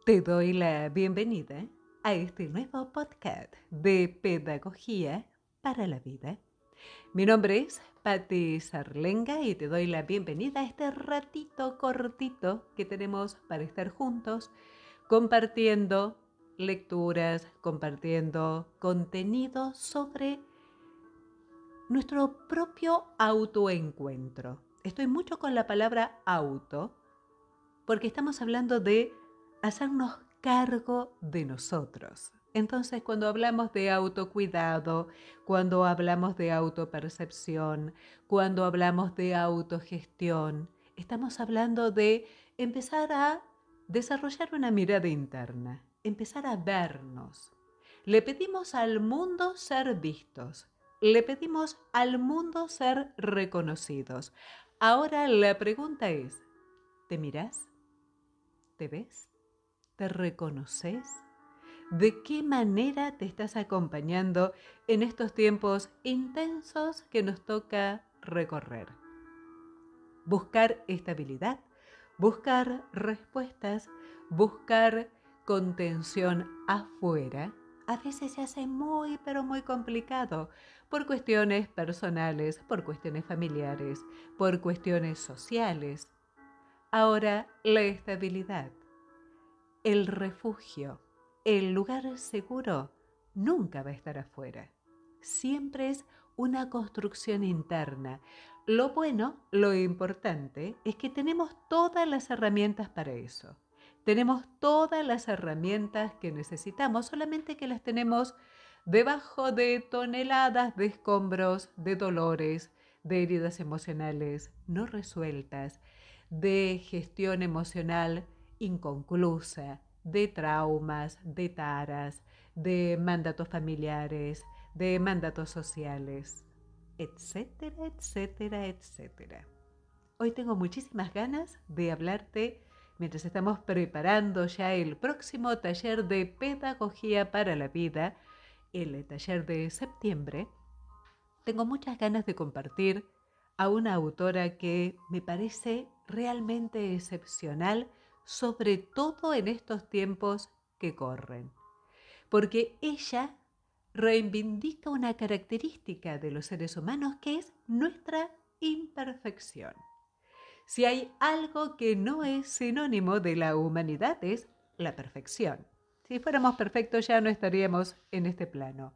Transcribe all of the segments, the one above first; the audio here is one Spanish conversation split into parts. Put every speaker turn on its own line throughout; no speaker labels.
Te doy la bienvenida a este nuevo podcast de Pedagogía para la Vida. Mi nombre es Patti Sarlenga y te doy la bienvenida a este ratito cortito que tenemos para estar juntos compartiendo lecturas, compartiendo contenido sobre nuestro propio autoencuentro. Estoy mucho con la palabra auto porque estamos hablando de hacernos cargo de nosotros. Entonces, cuando hablamos de autocuidado, cuando hablamos de autopercepción, cuando hablamos de autogestión, estamos hablando de empezar a desarrollar una mirada interna, empezar a vernos. Le pedimos al mundo ser vistos, le pedimos al mundo ser reconocidos. Ahora la pregunta es, ¿te mirás? ¿Te ves? ¿Te reconoces? ¿De qué manera te estás acompañando en estos tiempos intensos que nos toca recorrer? Buscar estabilidad, buscar respuestas, buscar contención afuera, a veces se hace muy, pero muy complicado por cuestiones personales, por cuestiones familiares, por cuestiones sociales. Ahora, la estabilidad, el refugio, el lugar seguro, nunca va a estar afuera. Siempre es una construcción interna. Lo bueno, lo importante, es que tenemos todas las herramientas para eso. Tenemos todas las herramientas que necesitamos, solamente que las tenemos debajo de toneladas de escombros, de dolores, de heridas emocionales no resueltas, de gestión emocional inconclusa, de traumas, de taras, de mandatos familiares, de mandatos sociales, etcétera, etcétera, etcétera. Hoy tengo muchísimas ganas de hablarte mientras estamos preparando ya el próximo taller de Pedagogía para la Vida, el taller de septiembre. Tengo muchas ganas de compartir a una autora que me parece realmente excepcional, sobre todo en estos tiempos que corren, porque ella reivindica una característica de los seres humanos que es nuestra imperfección. Si hay algo que no es sinónimo de la humanidad es la perfección. Si fuéramos perfectos ya no estaríamos en este plano.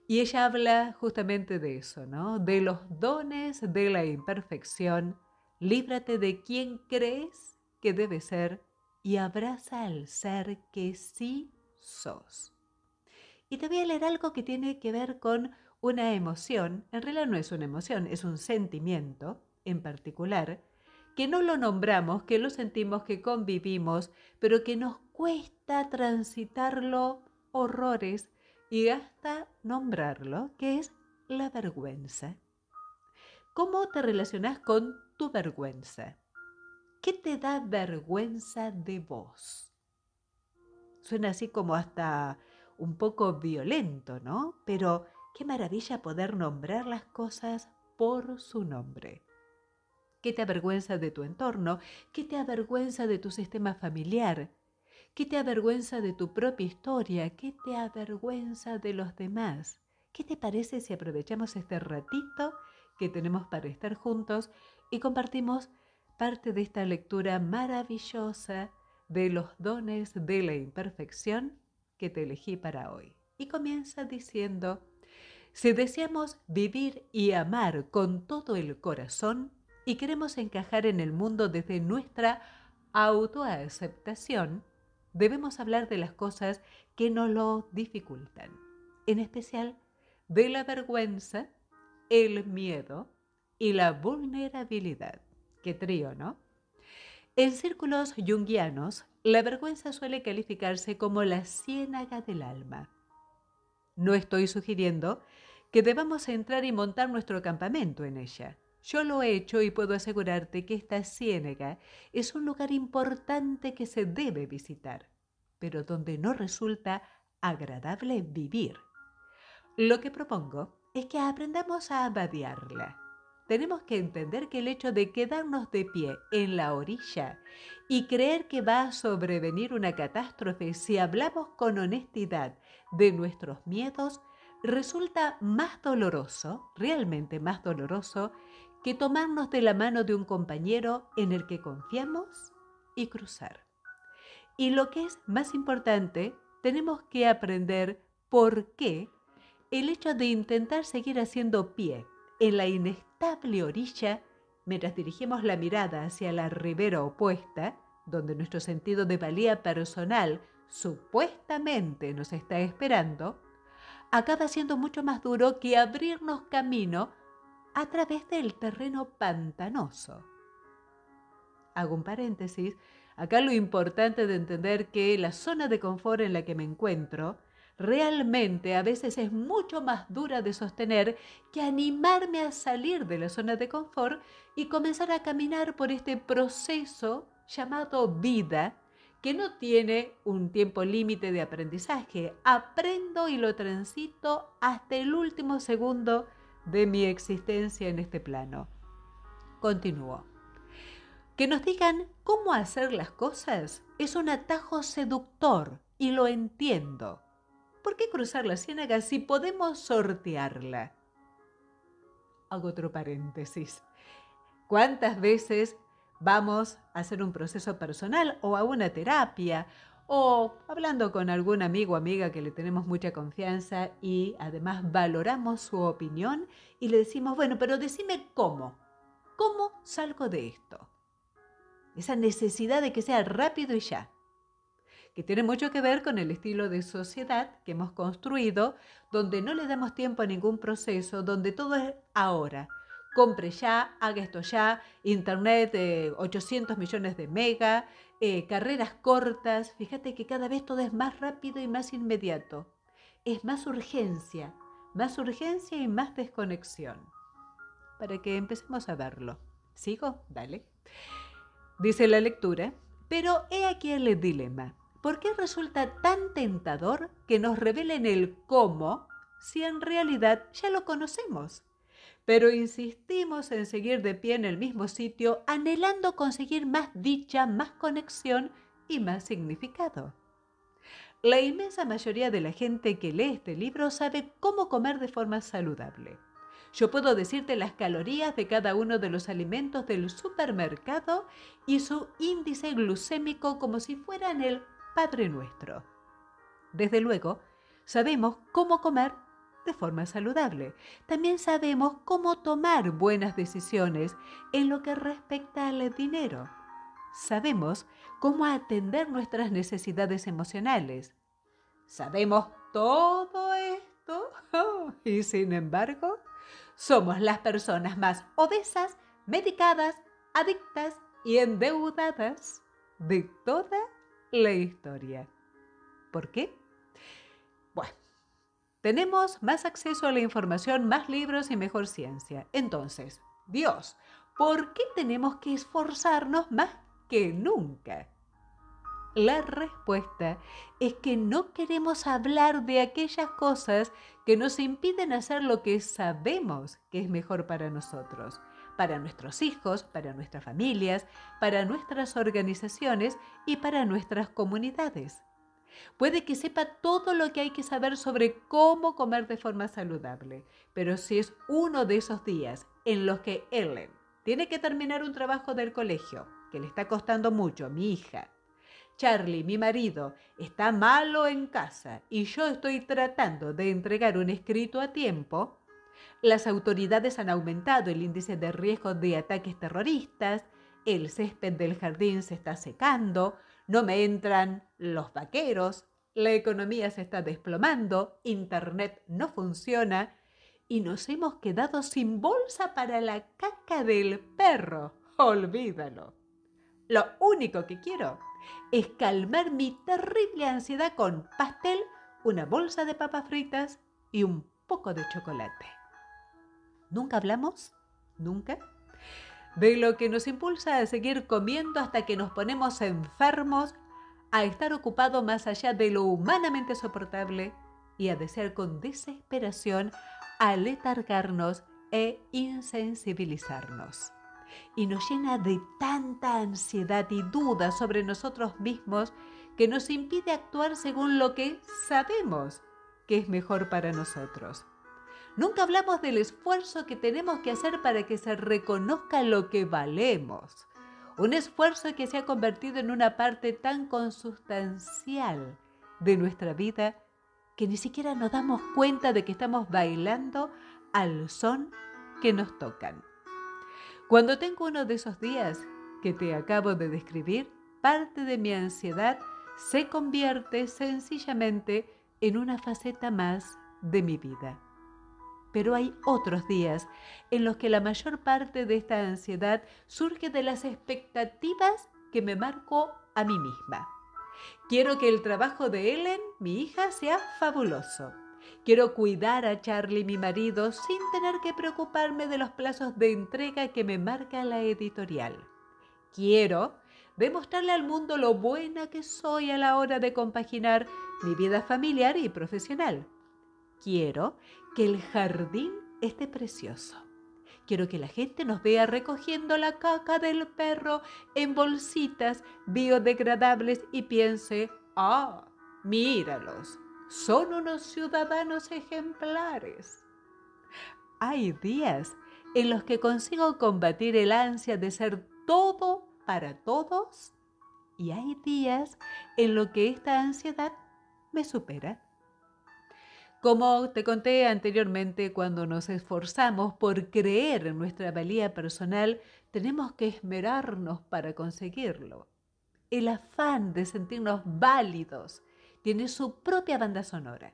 Y ella habla justamente de eso, ¿no? De los dones de la imperfección. Líbrate de quien crees que debe ser y abraza al ser que sí sos. Y te voy a leer algo que tiene que ver con una emoción. En realidad no es una emoción, es un sentimiento en particular, que no lo nombramos, que lo sentimos, que convivimos, pero que nos cuesta transitarlo horrores y hasta nombrarlo, que es la vergüenza. ¿Cómo te relacionas con tu vergüenza? ¿Qué te da vergüenza de vos? Suena así como hasta un poco violento, ¿no? Pero qué maravilla poder nombrar las cosas por su nombre. ¿Qué te avergüenza de tu entorno? ¿Qué te avergüenza de tu sistema familiar? ¿Qué te avergüenza de tu propia historia? ¿Qué te avergüenza de los demás? ¿Qué te parece si aprovechamos este ratito que tenemos para estar juntos y compartimos parte de esta lectura maravillosa de los dones de la imperfección que te elegí para hoy? Y comienza diciendo: si deseamos vivir y amar con todo el corazón y queremos encajar en el mundo desde nuestra autoaceptación, debemos hablar de las cosas que nos lo dificultan, en especial de la vergüenza, el miedo y la vulnerabilidad. Qué trío, ¿no? En círculos junguianos, la vergüenza suele calificarse como la ciénaga del alma. No estoy sugiriendo que debamos entrar y montar nuestro campamento en ella. Yo lo he hecho y puedo asegurarte que esta ciénaga es un lugar importante que se debe visitar, pero donde no resulta agradable vivir. Lo que propongo es que aprendamos a vadearla. tenemos que entender que el hecho de quedarnos de pie en la orilla y creer que va a sobrevenir una catástrofe si hablamos con honestidad de nuestros miedos resulta más doloroso, realmente más doloroso, que tomarnos de la mano de un compañero en el que confiamos y cruzar. Y lo que es más importante, tenemos que aprender por qué el hecho de intentar seguir haciendo pie en la inestable orilla mientras dirigimos la mirada hacia la ribera opuesta, donde nuestro sentido de valía personal supuestamente nos está esperando, acaba siendo mucho más duro que abrirnos camino a través del terreno pantanoso. Hago un paréntesis. Acá lo importante de entender que la zona de confort en la que me encuentro realmente a veces es mucho más dura de sostener que animarme a salir de la zona de confort y comenzar a caminar por este proceso llamado vida, que no tiene un tiempo límite de aprendizaje. Aprendo y lo transito hasta el último segundo de mi existencia en este plano. Continúo. Que nos digan cómo hacer las cosas es un atajo seductor y lo entiendo. ¿Por qué cruzar la ciénaga si podemos sortearla? Hago otro paréntesis. ¿Cuántas veces vamos a hacer un proceso personal o a una terapia o hablando con algún amigo o amiga que le tenemos mucha confianza y además valoramos su opinión y le decimos, bueno, pero decime cómo salgo de esto? Esa necesidad de que sea rápido y ya, que tiene mucho que ver con el estilo de sociedad que hemos construido, donde no le damos tiempo a ningún proceso, donde todo es ahora. Compre ya, haga esto ya, internet, 800 millones de mega, carreras cortas. Fíjate que cada vez todo es más rápido y más inmediato. Es más urgencia y más desconexión. Para que empecemos a verlo. ¿Sigo? Dale. Dice la lectura, pero he aquí el dilema. ¿Por qué resulta tan tentador que nos revelen el cómo si en realidad ya lo conocemos? Pero insistimos en seguir de pie en el mismo sitio, anhelando conseguir más dicha, más conexión y más significado. La inmensa mayoría de la gente que lee este libro sabe cómo comer de forma saludable. Yo puedo decirte las calorías de cada uno de los alimentos del supermercado y su índice glucémico como si fueran el Padre Nuestro. Desde luego, sabemos cómo comer de forma saludable. También sabemos cómo tomar buenas decisiones en lo que respecta al dinero. Sabemos cómo atender nuestras necesidades emocionales. Sabemos todo esto y sin embargo, somos las personas más obesas, medicadas, adictas y endeudadas de toda la historia. ¿Por qué? Bueno, tenemos más acceso a la información, más libros y mejor ciencia. Entonces, Dios, ¿por qué tenemos que esforzarnos más que nunca? La respuesta es que no queremos hablar de aquellas cosas que nos impiden hacer lo que sabemos que es mejor para nosotros, para nuestros hijos, para nuestras familias, para nuestras organizaciones y para nuestras comunidades. Puede que sepa todo lo que hay que saber sobre cómo comer de forma saludable, pero si es uno de esos días en los que Ellen tiene que terminar un trabajo del colegio, que le está costando mucho, mi hija, Charlie, mi marido, está malo en casa y yo estoy tratando de entregar un escrito a tiempo, las autoridades han aumentado el índice de riesgo de ataques terroristas, el césped del jardín se está secando, no me entran los vaqueros, la economía se está desplomando, internet no funciona y nos hemos quedado sin bolsa para la caca del perro. Olvídalo. Lo único que quiero es calmar mi terrible ansiedad con pastel, una bolsa de papas fritas y un poco de chocolate. ¿Nunca hablamos? ¿Nunca? De lo que nos impulsa a seguir comiendo hasta que nos ponemos enfermos, a estar ocupados más allá de lo humanamente soportable y a desear con desesperación aletargarnos e insensibilizarnos. Y nos llena de tanta ansiedad y duda sobre nosotros mismos que nos impide actuar según lo que sabemos que es mejor para nosotros. Nunca hablamos del esfuerzo que tenemos que hacer para que se reconozca lo que valemos. Un esfuerzo que se ha convertido en una parte tan consustancial de nuestra vida que ni siquiera nos damos cuenta de que estamos bailando al son que nos tocan. Cuando tengo uno de esos días que te acabo de describir, parte de mi ansiedad se convierte sencillamente en una faceta más de mi vida. Pero hay otros días en los que la mayor parte de esta ansiedad surge de las expectativas que me marco a mí misma. Quiero que el trabajo de Ellen, mi hija, sea fabuloso. Quiero cuidar a Charlie, mi marido, sin tener que preocuparme de los plazos de entrega que me marca la editorial. Quiero demostrarle al mundo lo buena que soy a la hora de compaginar mi vida familiar y profesional. Quiero que el jardín esté precioso. Quiero que la gente nos vea recogiendo la caca del perro en bolsitas biodegradables y piense, ¡ah, míralos! Son unos ciudadanos ejemplares. Hay días en los que consigo combatir el ansia de ser todo para todos y hay días en los que esta ansiedad me supera. Como te conté anteriormente, cuando nos esforzamos por creer en nuestra valía personal, tenemos que esmerarnos para conseguirlo. El afán de sentirnos válidos tiene su propia banda sonora.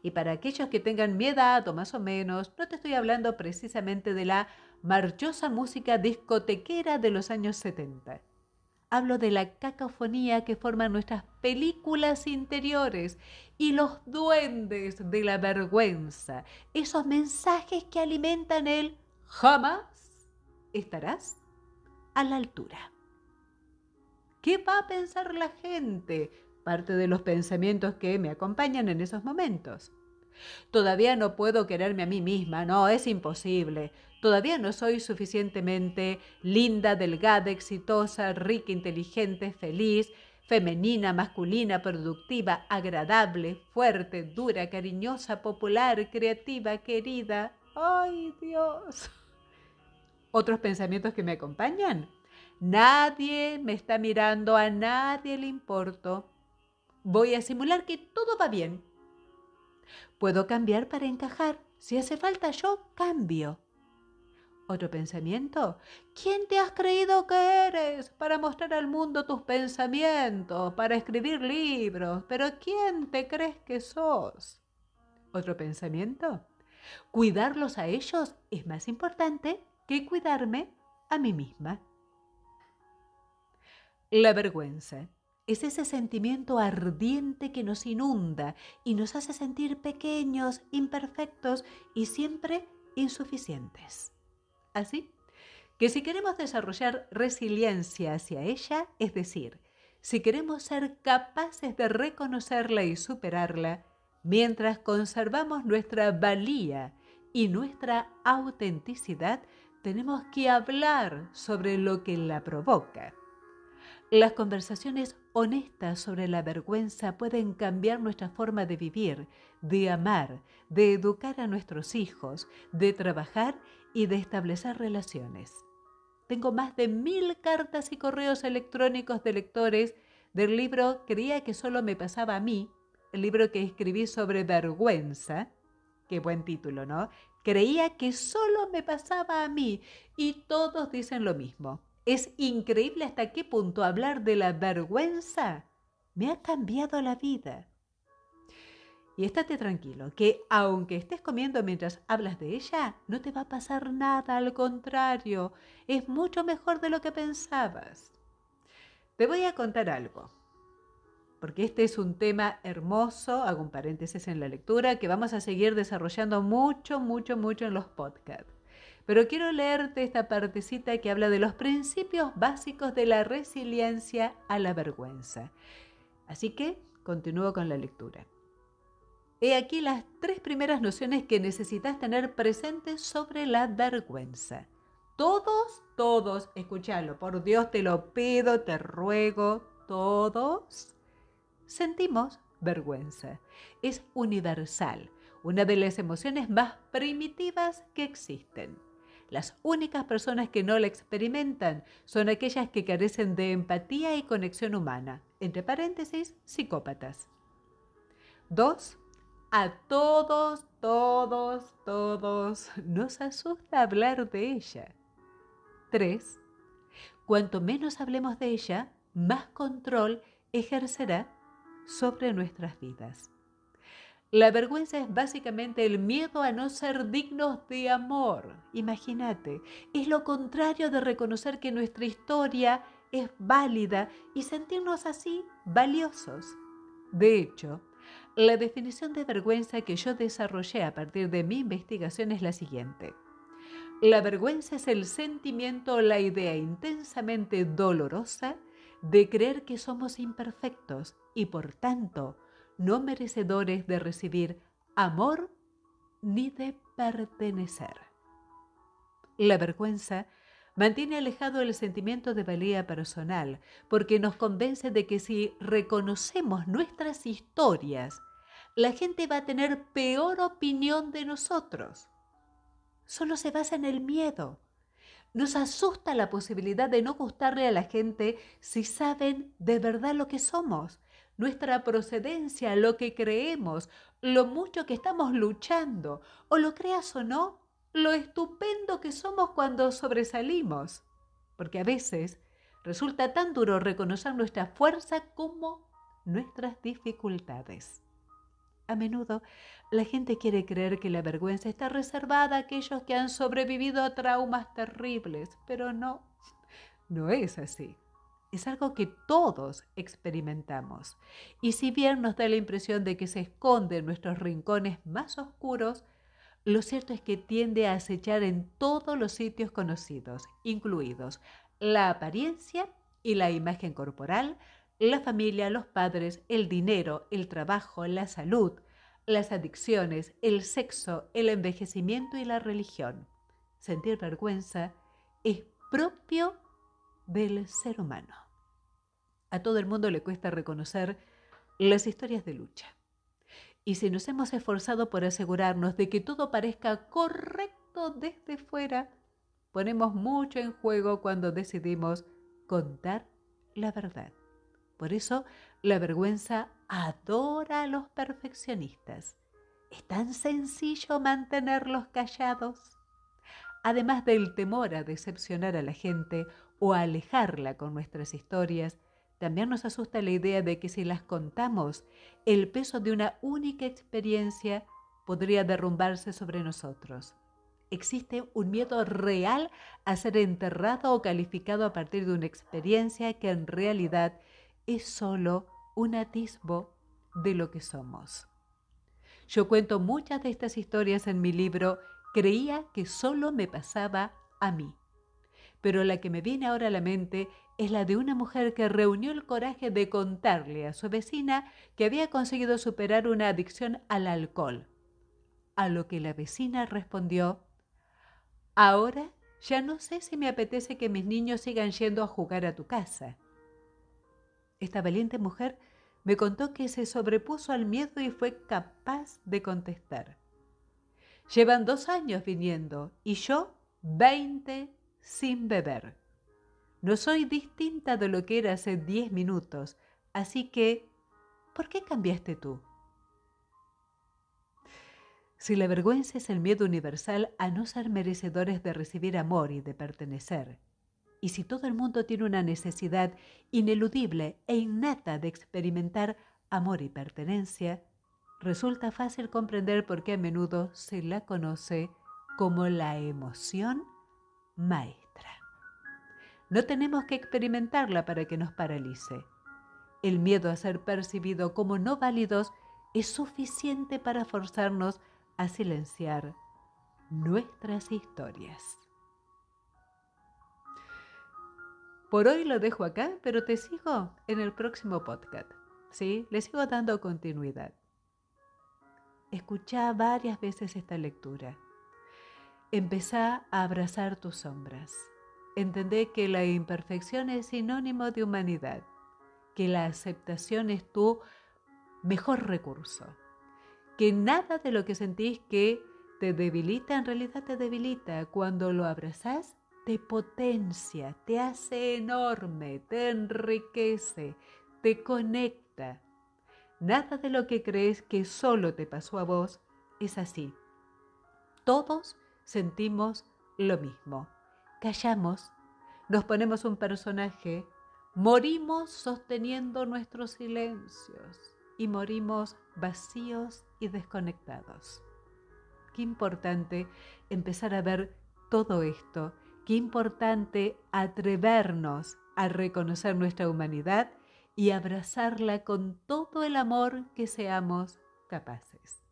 Y para aquellos que tengan mi edad o más o menos, no te estoy hablando precisamente de la marchosa música discotequera de los años 70. Hablo de la cacofonía que forman nuestras películas interiores y los duendes de la vergüenza, esos mensajes que alimentan el jamás estarás a la altura. ¿Qué va a pensar la gente? Parte de los pensamientos que me acompañan en esos momentos. Todavía no puedo quererme a mí misma, no, es imposible. Todavía no soy suficientemente linda, delgada, exitosa, rica, inteligente, feliz, femenina, masculina, productiva, agradable, fuerte, dura, cariñosa, popular, creativa, querida. ¡Ay, Dios! ¿Otros pensamientos que me acompañan? Nadie me está mirando, a nadie le importo. Voy a simular que todo va bien. Puedo cambiar para encajar. Si hace falta, yo cambio. Otro pensamiento. ¿Quién te has creído que eres para mostrar al mundo tus pensamientos, para escribir libros? ¿Pero quién te crees que sos? Otro pensamiento. Cuidarlos a ellos es más importante que cuidarme a mí misma. La vergüenza es ese sentimiento ardiente que nos inunda y nos hace sentir pequeños, imperfectos y siempre insuficientes. Así que si queremos desarrollar resiliencia hacia ella, es decir, si queremos ser capaces de reconocerla y superarla, mientras conservamos nuestra valía y nuestra autenticidad, tenemos que hablar sobre lo que la provoca. Las conversaciones honestas sobre la vergüenza pueden cambiar nuestra forma de vivir, de amar, de educar a nuestros hijos, de trabajar y de establecer relaciones. Tengo más de 1000 cartas y correos electrónicos de lectores del libro Creía que solo me pasaba a mí, el libro que escribí sobre vergüenza. Qué buen título, ¿no? Creía que solo me pasaba a mí y todos dicen lo mismo. Es increíble hasta qué punto hablar de la vergüenza me ha cambiado la vida. Y estate tranquilo, que aunque estés comiendo mientras hablas de ella, no te va a pasar nada, al contrario, es mucho mejor de lo que pensabas. Te voy a contar algo, porque este es un tema hermoso, hago un paréntesis en la lectura, que vamos a seguir desarrollando mucho en los podcasts. Pero quiero leerte esta partecita que habla de los principios básicos de la resiliencia a la vergüenza. Así que continúo con la lectura. He aquí las 3 primeras nociones que necesitas tener presentes sobre la vergüenza. Todos, escúchalo, por Dios te lo pido, te ruego, todos sentimos vergüenza. Es universal, una de las emociones más primitivas que existen. Las únicas personas que no la experimentan son aquellas que carecen de empatía y conexión humana, entre paréntesis, psicópatas. 2. A todos nos asusta hablar de ella. 3. Cuanto menos hablemos de ella, más control ejercerá sobre nuestras vidas. La vergüenza es básicamente el miedo a no ser dignos de amor. Imagínate, es lo contrario de reconocer que nuestra historia es válida y sentirnos así valiosos. De hecho, la definición de vergüenza que yo desarrollé a partir de mi investigación es la siguiente. La vergüenza es el sentimiento o la idea intensamente dolorosa de creer que somos imperfectos y por tanto no merecedores de recibir amor ni de pertenecer. La vergüenza mantiene alejado el sentimiento de valía personal porque nos convence de que si reconocemos nuestras historias, la gente va a tener peor opinión de nosotros. Solo se basa en el miedo. Nos asusta la posibilidad de no gustarle a la gente si saben de verdad lo que somos, nuestra procedencia, lo que creemos, lo mucho que estamos luchando, o lo creas o no, lo estupendo que somos cuando sobresalimos. Porque a veces resulta tan duro reconocer nuestra fuerza como nuestras dificultades. A menudo, la gente quiere creer que la vergüenza está reservada a aquellos que han sobrevivido a traumas terribles, pero no es así. Es algo que todos experimentamos. Y si bien nos da la impresión de que se esconde en nuestros rincones más oscuros, lo cierto es que tiende a acechar en todos los sitios conocidos, incluidos la apariencia y la imagen corporal, la familia, los padres, el dinero, el trabajo, la salud, las adicciones, el sexo, el envejecimiento y la religión. Sentir vergüenza es propio del ser humano. A todo el mundo le cuesta reconocer las historias de lucha. Y si nos hemos esforzado por asegurarnos de que todo parezca correcto desde fuera, ponemos mucho en juego cuando decidimos contar la verdad. Por eso, la vergüenza adora a los perfeccionistas. Es tan sencillo mantenerlos callados. Además del temor a decepcionar a la gente o a alejarla con nuestras historias, también nos asusta la idea de que si las contamos, el peso de una única experiencia podría derrumbarse sobre nosotros. Existe un miedo real a ser enterrado o calificado a partir de una experiencia que en realidad es solo un atisbo de lo que somos. Yo cuento muchas de estas historias en mi libro Creía que solo me pasaba a mí. Pero la que me viene ahora a la mente es la de una mujer que reunió el coraje de contarle a su vecina que había conseguido superar una adicción al alcohol. A lo que la vecina respondió: ahora ya no sé si me apetece que mis niños sigan yendo a jugar a tu casa. Esta valiente mujer me contó que se sobrepuso al miedo y fue capaz de contestar: llevan 2 años viniendo y yo 20 sin beber. No soy distinta de lo que era hace 10 minutos, así que, ¿por qué cambiaste tú? Si la vergüenza es el miedo universal a no ser merecedores de recibir amor y de pertenecer, y si todo el mundo tiene una necesidad ineludible e innata de experimentar amor y pertenencia, resulta fácil comprender por qué a menudo se la conoce como la emoción maestra. No tenemos que experimentarla para que nos paralice. El miedo a ser percibido como no válidos es suficiente para forzarnos a silenciar nuestras historias. Por hoy lo dejo acá, pero te sigo en el próximo podcast. ¿Sí? Le sigo dando continuidad. Escuchá varias veces esta lectura. Empezá a abrazar tus sombras. Entendé que la imperfección es sinónimo de humanidad, que la aceptación es tu mejor recurso, que nada de lo que sentís que te debilita en realidad te debilita. Cuando lo abrazás, te potencia, te hace enorme, te enriquece, te conecta. Nada de lo que crees que solo te pasó a vos es así. Todos sentimos lo mismo. Callamos, nos ponemos un personaje, morimos sosteniendo nuestros silencios y morimos vacíos y desconectados. Qué importante empezar a ver todo esto, qué importante atrevernos a reconocer nuestra humanidad y abrazarla con todo el amor que seamos capaces.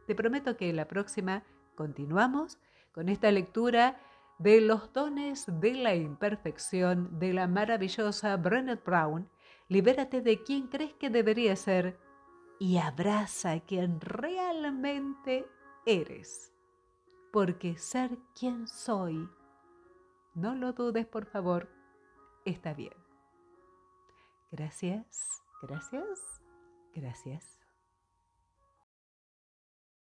Te prometo que la próxima continuamos con esta lectura de los dones de la imperfección de la maravillosa Brené Brown. Libérate de quien crees que debería ser y abraza a quien realmente eres. Porque ser quien soy, no lo dudes por favor, está bien. Gracias, gracias, gracias.